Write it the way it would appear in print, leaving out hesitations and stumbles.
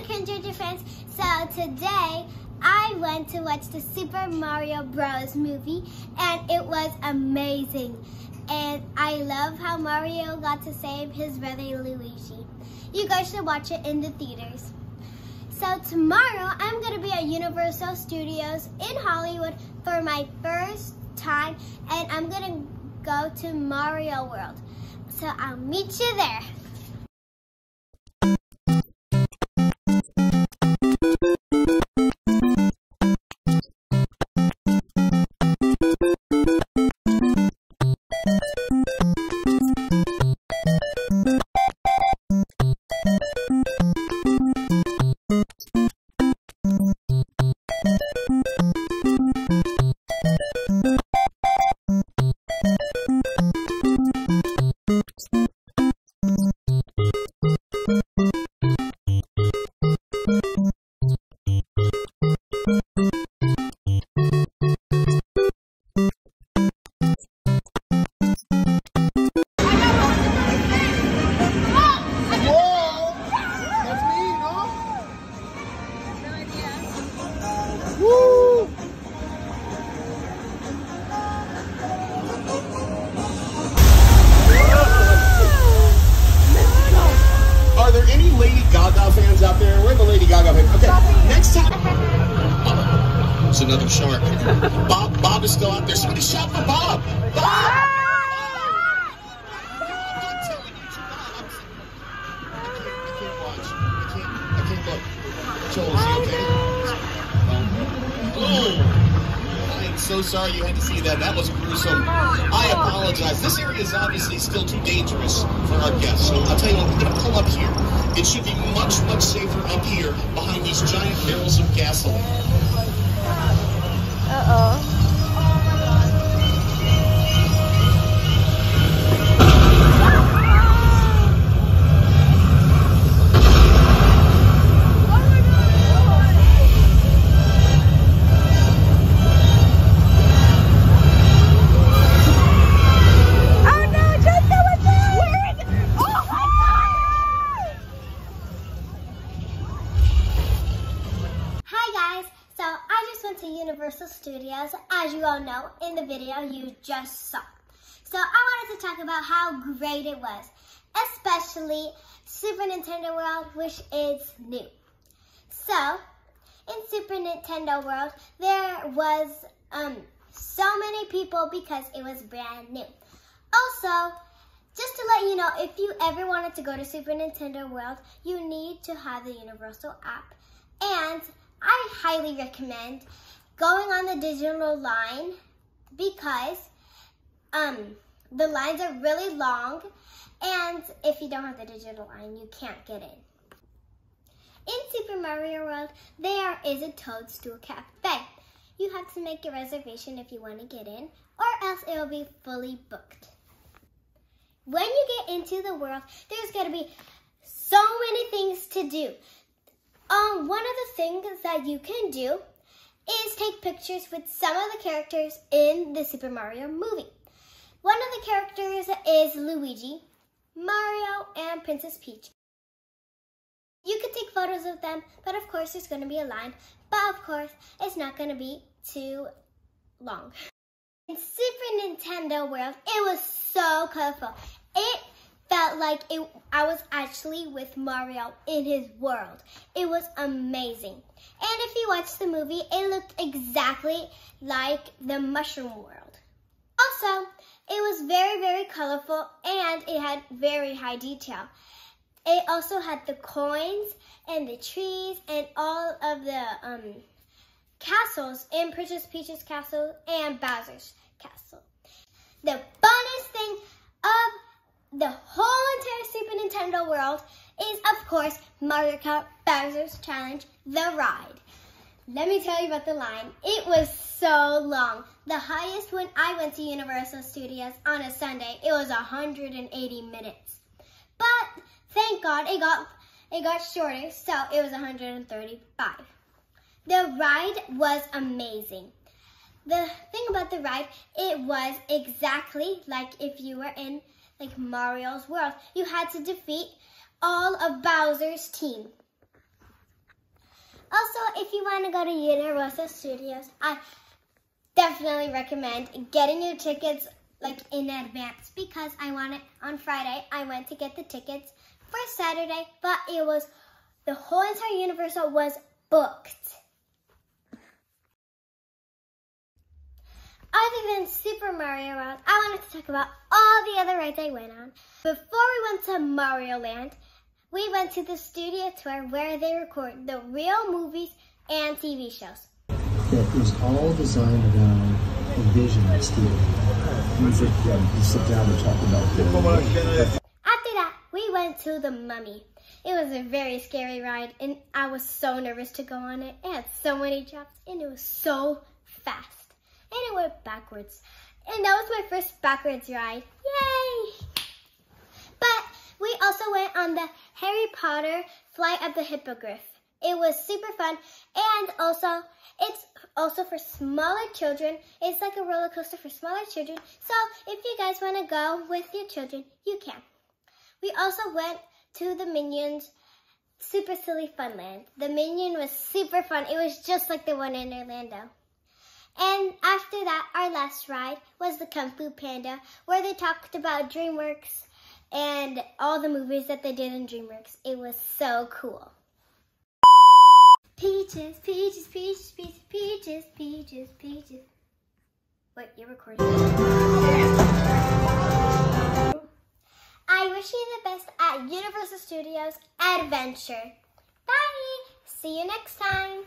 again, Jojo fans. So today I went to watch the Super Mario Bros. Movie and it was amazing. And I love how Mario got to save his brother Luigi. You guys should watch it in the theaters. So tomorrow I'm going to be at Universal Studios in Hollywood for my first time, and I'm going to go to Mario World. So I'll meet you there. Are there any Lady Gaga fans out there? Where are the Lady Gaga fans? Okay, next time. It's another shark. Bob is still out there. Somebody shout for Bob. Bob! I'm telling you, I can't watch. I can't look. Joel, is he okay? Oh. I'm so sorry you had to see that. That was gruesome. I apologize. This area is obviously still too dangerous for our guests. So I'll tell you what, we're going to pull up here. It should be much, much safer up here behind these giant barrels of gasoline. Uh-oh. To Universal Studios, as you all know in the video you just saw. So I wanted to talk about how great it was, especially Super Nintendo World, which is new. So in Super Nintendo World there was so many people because it was brand new. Also, just to let you know, if you ever wanted to go to Super Nintendo World, you need to have the Universal app, and I highly recommend going on the digital line because the lines are really long, and if you don't have the digital line, you can't get in. In Super Mario World, there is a Toadstool Cafe. You have to make a reservation if you want to get in, or else it will be fully booked. When you get into the world, there's going to be so many things to do. One of the things that you can do is take pictures with some of the characters in the Super Mario movie. One of the characters is Luigi, Mario, and Princess Peach. You can take photos of them, but of course there's going to be a line, but of course it's not going to be too long. In Super Nintendo World, it was so colorful. It felt like I was actually with Mario in his world. It was amazing. And if you watch the movie, it looked exactly like the Mushroom World. Also, it was very, very colorful, and it had very high detail. It also had the coins and the trees and all of the castles in Princess Peach's castle and Bowser's castle. The funnest thing of the whole entire Super Nintendo World is, of course, Mario Kart Bowser's Challenge, the ride. Let me tell you about the line. It was so long. The highest when I went to Universal Studios on a Sunday, it was 180 minutes. But thank God it got shorter, so it was 135. The ride was amazing. The thing about the ride, it was exactly like if you were in like Mario's world. You had to defeat all of Bowser's team. Also, if you want to go to Universal Studios, I definitely recommend getting your tickets like in advance, because on Friday, I went to get the tickets for Saturday, but the whole entire Universal was booked. Other than Super Mario World, I wanted to talk about all the other rides I went on. Before we went to Mario Land, we went to the studio tour where they record the real movies and TV shows. It was all designed around a vision of Steven. Music, you sit down and talk about it. After that, we went to the Mummy. It was a very scary ride, and I was so nervous to go on it. It had so many jumps, and it was so fast. And it went backwards. And that was my first backwards ride. Yay! But we also went on the Harry Potter Flight of the Hippogriff. It was super fun, and it's also for smaller children. It's like a roller coaster for smaller children. So if you guys want to go with your children, you can. We also went to the Minions Super Silly Funland. The Minion was super fun. It was just like the one in Orlando. And after that, our last ride was the Kung Fu Panda, where they talked about DreamWorks and all the movies that they did in DreamWorks. It was so cool. Peaches, peaches, peaches, peaches, peaches, peaches, peaches. Wait, you're recording. I wish you the best at Universal Studios Adventure. Bye! See you next time.